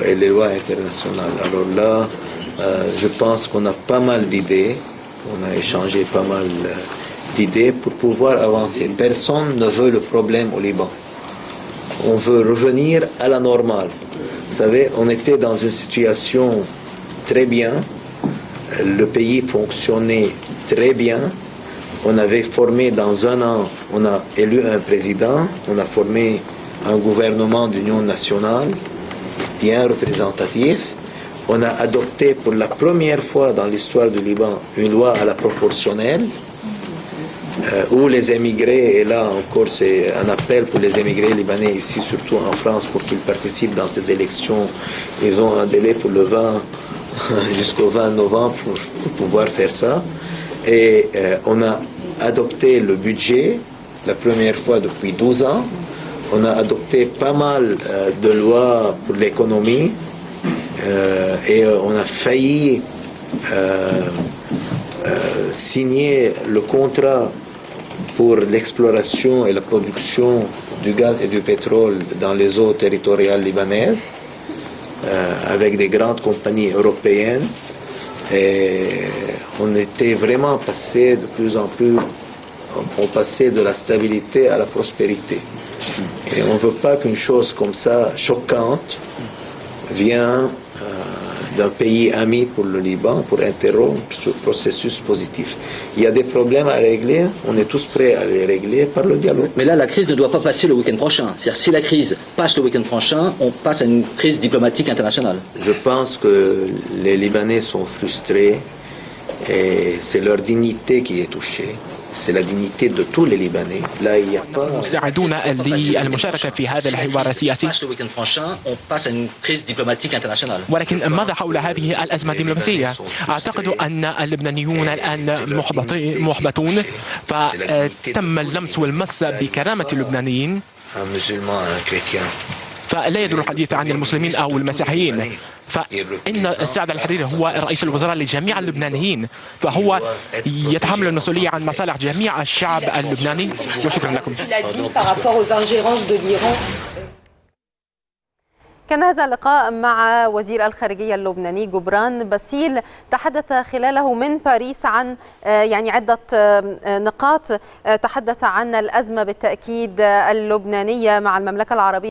et les lois internationales. Alors là, je pense qu'on a pas mal d'idées, on a échangé pas mal d'idées pour pouvoir avancer. Personne ne veut le problème au Liban. On veut revenir à la normale. Vous savez, on était dans une situation très bien, le pays fonctionnait très bien, on avait formé dans un an, on a élu un président, on a formé un gouvernement d'union nationale bien représentatif, on a adopté pour la première fois dans l'histoire du Liban une loi à la proportionnelle, où les émigrés, et là encore c'est un appel pour les émigrés libanais ici, surtout en France, pour qu'ils participent dans ces élections. Ils ont un délai pour le 20 jusqu'au 20 novembre pour pouvoir faire ça. Et on a adopté le budget, la première fois depuis 12 ans. On a adopté pas mal de lois pour l'économie et on a failli signer le contrat pour l'exploration et la production du gaz et du pétrole dans les eaux territoriales libanaises avec des grandes compagnies européennes. Et on était vraiment passé de plus en plus, on passait de la stabilité à la prospérité. Et on ne veut pas qu'une chose comme ça, choquante, vienne d'un pays ami pour le Liban, pour interrompre ce processus positif. Il y a des problèmes à régler, on est tous prêts à les régler par le dialogue. Mais là, la crise ne doit pas passer le week-end prochain. C'est-à-dire, si la crise passe le week-end prochain, on passe à une crise diplomatique internationale. Je pense que les Libanais sont frustrés et c'est leur dignité qui est touchée. C'est la dignité de tous les Libanais. Là, il n'y a pas... مستعدون للمشاركة في هذا الحوار السياسي. ولكن ماذا حول هذه الأزمة الدبلوماسية؟ أعتقد أن اللبنانيون الآن محبطون، فتم اللمس والمس بكرامة اللبنانيين. فلا يدور الحديث عن المسلمين أو المسيحيين، فإن سعد الحريري هو رئيس الوزراء لجميع اللبنانيين، فهو يتحمل المسؤولية عن مصالح جميع الشعب اللبناني. وشكرا لكم. كان هذا اللقاء مع وزير الخارجية اللبناني جبران باسيل، تحدث خلاله من باريس عن عدة نقاط، تحدث عن الأزمة بالتأكيد اللبنانية مع المملكة العربية